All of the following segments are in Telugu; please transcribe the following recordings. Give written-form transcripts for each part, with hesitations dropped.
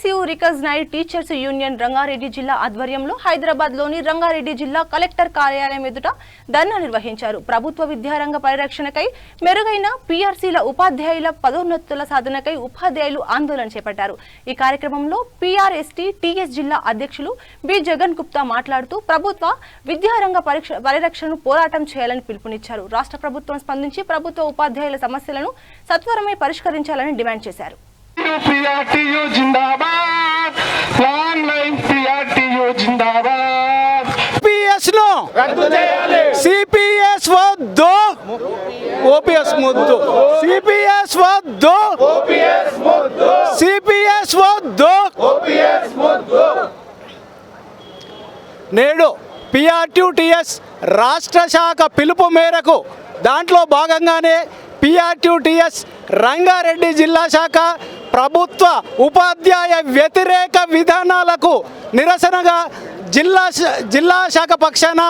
PSU recognised teachers union Rangareddy జిల్లా ఆధ్వర్యంలో హైదరాబాద్లోని రంగారెడ్డి జిల్లా కలెక్టర్ కార్యాలయం ఎదుట ధర్నా నిర్వహించారు. ప్రభుత్వ విద్యారంగ పరిరక్షణకై మెరుగైన PRCల ఉపాధ్యాయుల పదోన్నతుల సాధనకై ఉపాధ్యాయులు ఆందోళన చేపట్టారు. ఈ కార్యక్రమంలో PRST TS జిల్లా అధ్యక్షులు బి జగన్ గుప్తా మాట్లాడుతూ ప్రభుత్వ విద్యారంగ పరిరక్షణను పోరాటం చేయాలని పిలుపునిచ్చారు. రాష్ట్ర ప్రభుత్వం స్పందించి ప్రభుత్వ ఉపాధ్యాయుల సమస్యలను సత్వరమే పరిష్కరించాలని డిమాండ్ చేశారు. PRTU जिंदाबाद, लॉन्ग लाइन PRTU जिंदाबाद. PS नो रद्దు చేయాలి. CPS వద్దు, OPS ముద్దు. CPS వద్దు, OPS ముద్దు. CPS వద్దు, OPS ముద్దు. నేడు PRTU TS రాష్ట్ర శాఖ పిలుపు మేరకు దాంట్లో భాగంగానే PRTU TS రంగారెడ్డి జిల్లా శాఖ ప్రభుత్వ ఉపాధ్యాయ వ్యతిరేక విధానాలకు నిరసనగా జిల్లా శాఖ పక్షాన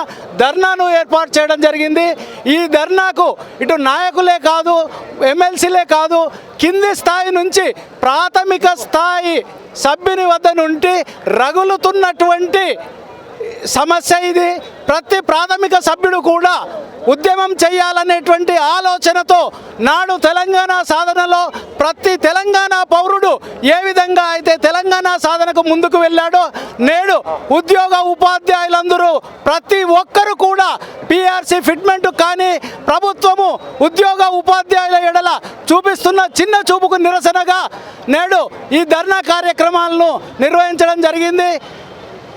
ధర్నాను ఏర్పాటు చేయడం జరిగింది. ఈ ధర్నాకు ఇటు నాయకులే కాదు, ఎమ్మెల్సీలే కాదు, కింది స్థాయి నుంచి ప్రాథమిక స్థాయి సభ్యుని వద్ద నుండి రగులుతున్నటువంటి సమస్య ఇది. ప్రతి ప్రాథమిక సభ్యుడు కూడా ఉద్యమం చేయాలనేటువంటి ఆలోచనతో నాడు తెలంగాణ సాధనలో ప్రతి తెలంగాణ పౌరుడు ఏ విధంగా అయితే తెలంగాణ సాధనకు ముందుకు వెళ్ళాడో నేడు ఉద్యోగ ఉపాధ్యాయులందరూ ప్రతి ఒక్కరు కూడా PRC ఫిట్మెంట్ కానీ ప్రభుత్వము ఉద్యోగ ఉపాధ్యాయుల ఎడల చూపిస్తున్న చిన్న చూపుకు నిరసనగా నేడు ఈ ధర్నా కార్యక్రమాలను నిర్వహించడం జరిగింది.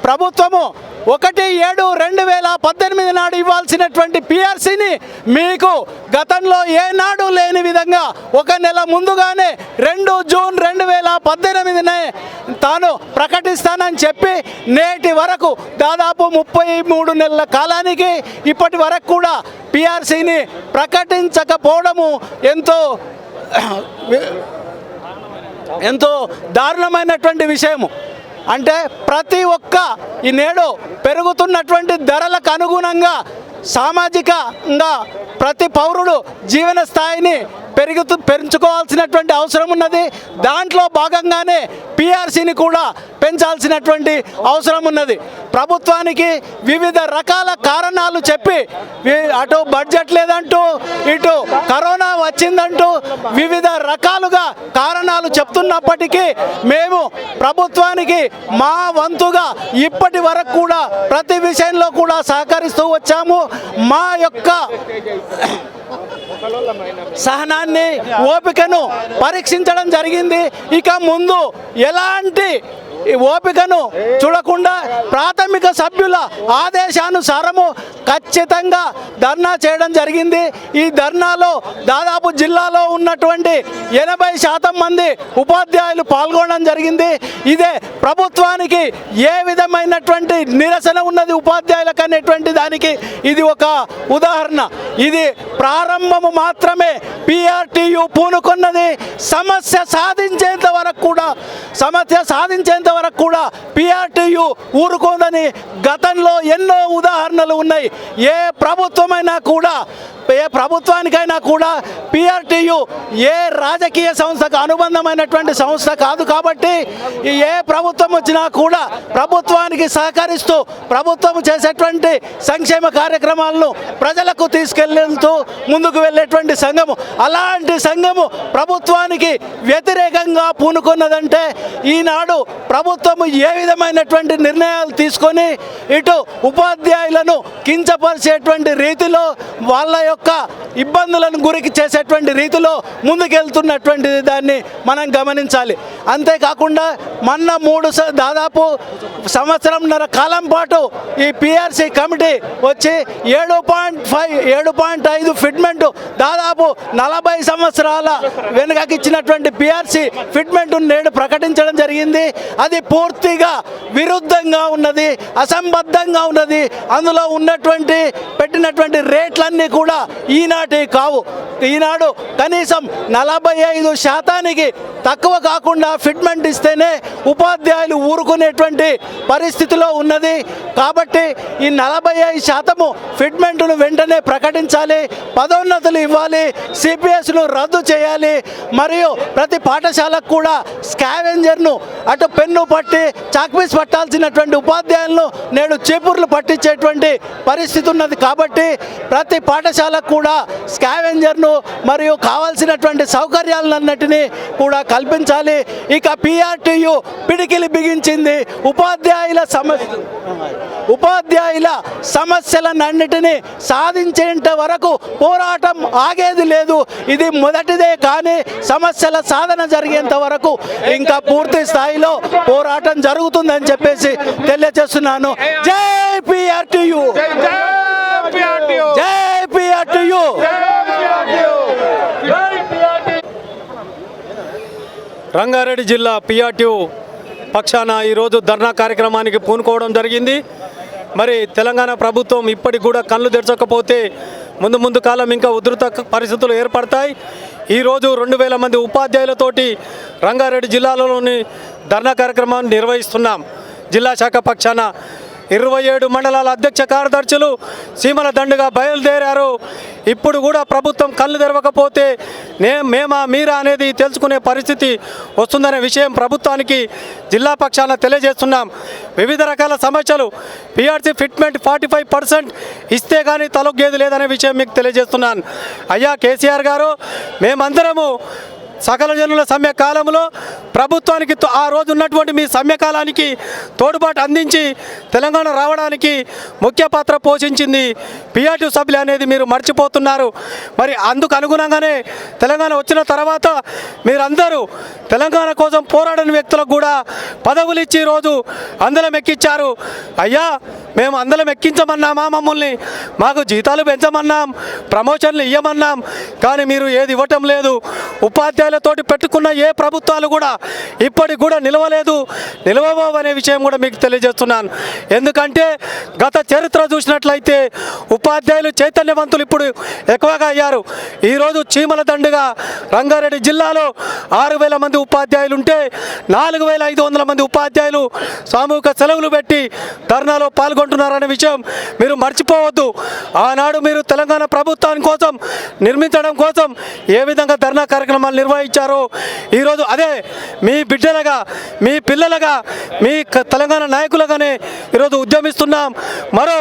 ప్రభుత్వము 1/7/2018 నాడు ఇవ్వాల్సినటువంటి PRCని మీకు గతంలో ఏనాడు లేని విధంగా 1 నెల ముందుగానే 2 జూన్ 2018 తాను ప్రకటిస్తానని చెప్పి నేటి వరకు దాదాపు 33 నెలల కాలానికి ఇప్పటి వరకు కూడా PRCని ప్రకటించకపోవడము ఎంతో దారుణమైనటువంటి విషయము. అంటే ప్రతి ఒక్క ఈ నేడు పెరుగుతున్నటువంటి ధరలకు అనుగుణంగా సామాజికంగా ప్రతి పౌరుడు జీవన స్థాయిని పెంచుకోవాల్సినటువంటి అవసరం ఉన్నది. దాంట్లో భాగంగానే PRCని కూడా పెంచాల్సినటువంటి అవసరం ఉన్నది. ప్రభుత్వానికి వివిధ రకాల కారణాలు చెప్పి అటు బడ్జెట్ లేదంటూ ఇటు కరోనా వచ్చిందంటూ వివిధ రకాలుగా కారణాలు చెప్తున్నప్పటికీ మేము ప్రభుత్వానికి మా వంతుగా ఇప్పటి వరకు కూడా ప్రతి విషయంలో కూడా సహకరిస్తూ వచ్చాము. మా యొక్క సహనాన్ని ఓపికను పరీక్షించడం జరిగింది. ఇక ముందు ఎలాంటి ఓపికను చూడకుండా ప్రాథమిక సభ్యుల ఆదేశానుసారము ఖచ్చితంగా ధర్నా చేయడం జరిగింది. ఈ ధర్నాలో దాదాపు జిల్లాలో ఉన్నటువంటి 80% మంది ఉపాధ్యాయులు పాల్గొనడం జరిగింది. ఇదే ప్రభుత్వానికి ఏ విధమైనటువంటి నిరసన ఉన్నది ఉపాధ్యాయులకు అనేటువంటి దానికి ఇది ఒక ఉదాహరణ. ఇది ప్రారంభము మాత్రమే. PRTU పూనుకున్నది సమస్య సాధించేంత వరకు కూడా PRTU ఊరుకోదని గతంలో ఎన్నో ఉదాహరణలు ఉన్నాయి. ఏ ప్రభుత్వానికైనా కూడా PRTU ఏ రాజకీయ సంస్థకు అనుబంధమైనటువంటి సంస్థ కాదు. కాబట్టి ఏ ప్రభుత్వం వచ్చినా కూడా ప్రభుత్వానికి సహకరిస్తూ ప్రభుత్వం చేసేటువంటి సంక్షేమ కార్యక్రమాలను ప్రజలకు తీసుకెళ్తూ ముందుకు వెళ్ళేటువంటి సంఘము. అలాంటి సంఘము ప్రభుత్వానికి వ్యతిరేకంగా పూనుకున్నదంటే ఈనాడు ప్రభుత్వము ఏ విధమైనటువంటి నిర్ణయాలు తీసుకొని ఇటు ఉపాధ్యాయులను కించపరిచేటువంటి రీతిలో వాళ్ళ యొక్క ఇబ్బందులను గురికి చేసేటువంటి రీతిలో ముందుకెళ్తున్నటువంటి దాన్ని మనం గమనించాలి. అంతేకాకుండా మొన్న దాదాపు సంవత్సరంన్నర కాలం పాటు ఈ PRC కమిటీ వచ్చి 7.5 ఫిట్మెంట్ దాదాపు 40 సంవత్సరాల వెనుకకి ఇచ్చినటువంటి PRC ఫిట్మెంట్ నేడు ప్రకటించడం జరిగింది. అది పూర్తిగా విరుద్ధంగా ఉన్నది, అసంబద్ధంగా ఉన్నది. అందులో పెట్టినటువంటి రేట్లన్నీ కూడా ఈనాటి కావు. ఈనాడు కనీసం 45% తక్కువ కాకుండా ఫిట్మెంట్ ఇస్తేనే ఉపాధ్యాయులు ఊరుకునేటువంటి పరిస్థితిలో ఉన్నది. కాబట్టి ఈ 45% ఫిట్మెంట్ను వెంటనే ప్రకటించాలి, పదోన్నతులు ఇవ్వాలి, సిపిఎస్ను రద్దు చేయాలి. మరియు ప్రతి పాఠశాలకు కూడా స్కావెంజర్ను అటు పెన్ను పట్టి చాక్పీస్ పట్టాల్సినటువంటి ఉపాధ్యాయులను నేడు చీపుర్లు పట్టించేటువంటి పరిస్థితి ఉన్నది. కాబట్టి ప్రతి పాఠశాలకు కూడా స్కావెంజర్ను మరియు కావాల్సినటువంటి సౌకర్యాలన్నిటినీ కూడా కల్పించాలి. ఇక పిఆర్టీయు పిడికిలి బిగించింది. ఉపాధ్యాయుల సమస్యలన్నిటినీ సాధించేంత వరకు పోరాటం ఆగేది లేదు. ఇది మొదటిదే, కానీ సమస్యల సాధన జరిగేంత వరకు ఇంకా పూర్తి స్థాయిలో పోరాటం జరుగుతుందని చెప్పేసి తెలియజేస్తున్నాను. జై పిఆర్టీయు, జై పిఆర్టీయు. రంగారెడ్డి జిల్లా పిఆర్టీయు పక్షాన ఈరోజు ధర్నా కార్యక్రమానికి పూనుకోవడం జరిగింది. మరి తెలంగాణ ప్రభుత్వం ఇప్పటికి కూడా కళ్ళు తెరచకపోతే ముందు కాలం ఇంకా ఉధృత పరిస్థితులు ఏర్పడతాయి. ఈరోజు 2000 మంది ఉపాధ్యాయులతోటి రంగారెడ్డి జిల్లాలోని ధర్నా కార్యక్రమాన్ని నిర్వహిస్తున్నాం. జిల్లా శాఖ పక్షాన 27 మండలాల అధ్యక్ష కార్యదర్శులు సీమల దండుగా బయలుదేరారు. ఇప్పుడు కూడా ప్రభుత్వం కళ్ళు తెరవకపోతే మేమా మీరా అనేది తెలుసుకునే పరిస్థితి వస్తుందనే విషయం ప్రభుత్వానికి జిల్లా పక్షాన తెలియజేస్తున్నాం. వివిధ రకాల సమస్యలు, పిఆర్సీ ఫిట్మెంట్ 45% ఇస్తే కానీ తలొగ్గేది లేదనే విషయం మీకు తెలియజేస్తున్నాను. అయ్యా కేసీఆర్ గారు, మేమందరము సకల జనుల సమ్మె కాలంలో ప్రభుత్వానికి ఆ రోజు ఉన్నటువంటి మీ సమ్మెకాలానికి తోడ్పాటు అందించి తెలంగాణ రావడానికి ముఖ్య పాత్ర పోషించింది పిఆర్టీ సభ్యులు అనేది మీరు మర్చిపోతున్నారు. మరి అందుకు అనుగుణంగానే తెలంగాణ వచ్చిన తర్వాత మీరందరూ తెలంగాణ కోసం పోరాడిన వ్యక్తులకు కూడా పదవులు ఇచ్చి ఈరోజు అందలం ఎక్కించారు. అయ్యా, మేము అందలం ఎక్కించమన్నామా? మమ్మల్ని మాకు జీతాలు పెంచమన్నాం, ప్రమోషన్లు ఇవ్వమన్నాం, కానీ మీరు ఏది ఇవ్వటం లేదు. ఉపాధ్యాయులతోటి పెట్టుకున్న ఏ ప్రభుత్వాలు కూడా ఇప్పటికి కూడా నిలవబోవు అనే విషయం కూడా మీకు తెలియజేస్తున్నాను. ఎందుకంటే గత చరిత్ర చూసినట్లయితే ఉపాధ్యాయులు చైతన్యవంతులు ఇప్పుడు ఎక్కువగా అయ్యారు. ఈరోజు చీమల దండుగా రంగారెడ్డి జిల్లాలో 6000 మంది ఉపాధ్యాయులు ఉంటే 4500 మంది ఉపాధ్యాయులు సామూహిక సెలవులు పెట్టి ధర్నాలో పాల్గొంటున్నారనే విషయం మీరు మర్చిపోవద్దు. ఆనాడు మీరు తెలంగాణ ప్రభుత్వాన్ని కోసం నిర్మించడం కోసం ఏ విధంగా ధర్నా కార్యక్రమాలు నిర్వహించారో ఈరోజు అదే మీ బిడ్డలుగా, మీ పిల్లలుగా, మీ తెలంగాణ నాయకులుగానే ఈరోజు ఉద్యమిస్తున్నాం. మరో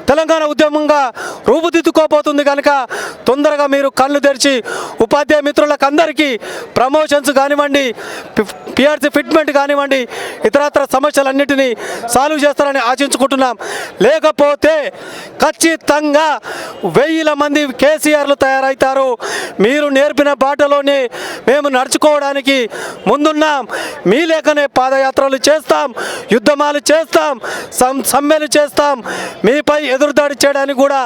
తెలంగాణ ఉద్యమంగా రూపుదిద్దుకోబోతుంది కనుక తొందరగా మీరు కళ్ళు తెరిచి ఉపాధ్యాయ మిత్రులకు అందరికీ ప్రమోషన్స్ కానివ్వండి, పిఆర్సీ ఫిట్మెంట్ కానివ్వండి, ఇతరత్ర సమస్యలన్నింటినీ సాల్వ్ చేస్తారని ఆశించుకుంటున్నాం. లేకపోతే ఖచ్చితంగా 1000 మంది కేసీఆర్లు తయారవుతారు. మీరు నేర్పిన బాటలోనే మేము నడుచుకోవడానికి ముందున్నాం. మీ లేకనే పాదయాత్రలు చేస్తాం, యుద్ధమాలు చేస్తాం, సమ్మెలు చేస్తాం. మీపై ఎదురుదాడి చేయడానికి కూడా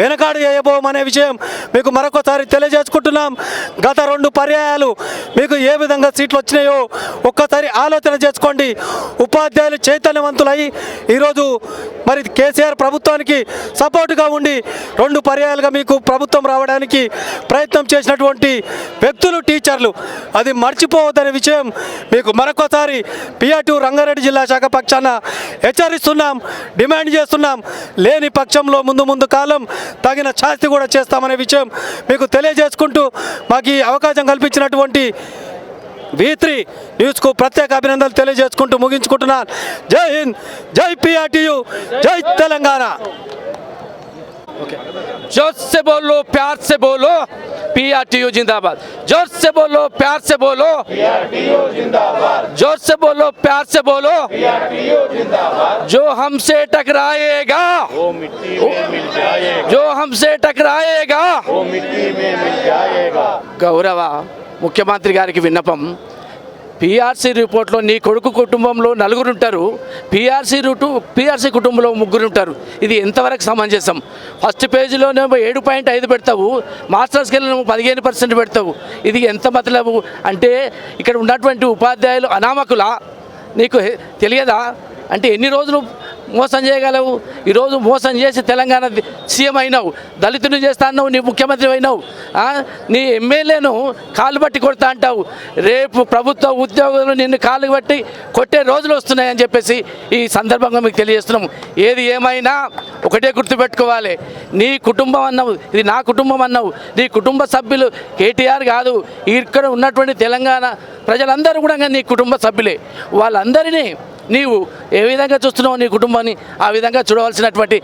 వెనకాడు వేయబోమనే విషయం మీకు మరొకసారి తెలియజేసుకుంటున్నాం. గత 2 పర్యాయాలు మీకు ఏ విధంగా సీట్లు వచ్చినాయో ఒక్కసారి ఆలోచన చేసుకోండి. ఉపాధ్యాయులు చైతన్యవంతులై ఈరోజు మరి కేసీఆర్ ప్రభుత్వానికి సపోర్టుగా ఉండి 2 పర్యాయాలుగా మీకు ప్రభుత్వం రావడానికి ప్రయత్నం చేసినటువంటి వ్యక్తులు టీచర్లు, అది మర్చిపోవద్దనే విషయం మీకు మరొకసారి పిఆర్టీ రంగారెడ్డి జిల్లా శాఖ పక్షాన హెచ్చరిస్తున్నాం, డిమాండ్ చేస్తున్నాం. లేని పక్షంలో ముందు కాలం తగిన శాస్తి కూడా చేస్తామనే విషయం మీకు తెలియజేసుకుంటూ మాకు ఈ అవకాశం కల్పించినటువంటి V3 న్యూస్కు ప్రత్యేక అభినందనలు తెలియజేసుకుంటూ ముగించుకుంటున్నాను. జై హింద్, జై పిఆర్టీయు, జై తెలంగాణ. जोर से बोलो, प्यार से बोलो, पीआरटीयू जिंदाबाद. जोर से बोलो, प्यार से बोलो, पीआरटीयू जिंदाबाद. जोर से बोलो, प्यार से बोलो, पीआरटीयू जिंदाबाद. जो हमसे टकराएगा वो मिट्टी में मिल जाएगा. जो हमसे टकराएगा वो मिट्टी में मिल जाएगा. गौरव मुख्यमंत्री गाరికి విన్నపం, పిఆర్సీ రిపోర్ట్లో నీ కొడుకు కుటుంబంలో 4 ఉంటారు, పిఆర్సీ కుటుంబంలో 3 ఉంటారు. ఇది ఎంతవరకు సమంజసం? ఫస్ట్ పేజీలోనే 7.5 పెడతావు, మాస్టర్స్కి వెళ్ళి 15% పెడతావు. ఇది ఎంత మతలబు? అంటే ఇక్కడ ఉన్నటువంటి ఉపాధ్యాయులు అనామకులా? నీకు తెలియదా? అంటే ఎన్ని రోజులు మోసం చేయగలవు? ఈరోజు మోసం చేసి తెలంగాణ సీఎం అయినావు, దళితుని చేస్తా అన్నావు, నీ ముఖ్యమంత్రి అయినావు, నీ ఎమ్మెల్యేను కాలు బట్టి కొడతా అంటావు. రేపు ప్రభుత్వ ఉద్యోగులు నిన్ను కాలు బట్టి కొట్టే రోజులు వస్తున్నాయని చెప్పేసి ఈ సందర్భంగా మీకు తెలియజేస్తున్నాము. ఏది ఏమైనా ఒకటే గుర్తుపెట్టుకోవాలి, నీ కుటుంబం అన్నావు, ఇది నా కుటుంబం అన్నావు, నీ కుటుంబ సభ్యులు కేటీఆర్ కాదు, ఇక్కడ ఉన్నటువంటి తెలంగాణ ప్రజలందరూ కూడా నీ కుటుంబ సభ్యులే. వాళ్ళందరినీ నీవు ఏ విధంగా చూస్తున్నావు నీ కుటుంబాన్ని ఆ విధంగా చూడవలసినటువంటి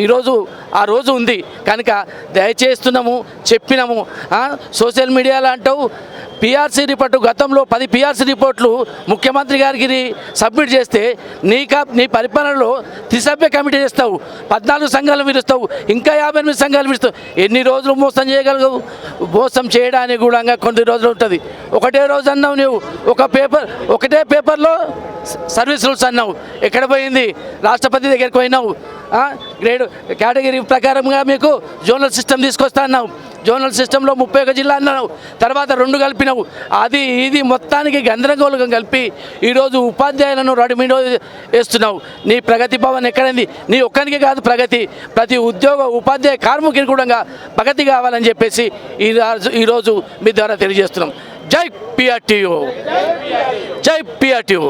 ఈరోజు ఆ రోజు ఉంది కనుక దయచేస్తున్నాము, చెప్పినాము. సోషల్ మీడియాలో అంటావు పిఆర్సీ రిపోర్టు, గతంలో 10 పిఆర్సీ రిపోర్ట్లు ముఖ్యమంత్రి గారికి సబ్మిట్ చేస్తే నీ పరిపాలనలో త్రిసభ్య కమిటీ చేస్తావు, 14 సంఘాలు విరుస్తావు, ఇంకా 58 సంఘాలు విరుస్తావు. ఎన్ని రోజులు మోసం చేయగలవు? మోసం చేయడానికి కూడా కొన్ని రోజులు ఉంటుంది. ఒకటే రోజు అన్నావు నువ్వు, ఒకటే పేపర్లో సర్వీస్ రూల్స్ అన్నావు, ఎక్కడ పోయింది? రాష్ట్రపతి దగ్గరికి పోయినావు. గ్రేడ్ కేటగిరీ ప్రకారంగా మీకు జోనల్ సిస్టమ్ తీసుకొస్తా అన్నావు, జోనల్ సిస్టంలో 31 జిల్లా అన్నావు, తర్వాత 2 కలిపినావు. అది ఇది మొత్తానికి గందరగోళం కలిపి ఈరోజు ఉపాధ్యాయులను రెడీమేడ్ వేస్తున్నావు. నీ ప్రగతి భవన్ ఎక్కడైంది? నీ ఒక్కరికి కాదు ప్రగతి, ప్రతి ఉద్యోగ ఉపాధ్యాయ కార్మికుని కూడా ప్రగతి కావాలని చెప్పేసి ఈరోజు మీ ద్వారా తెలియజేస్తున్నాం. జై పిఆర్టీయూ, జై పిఆర్టీయూ.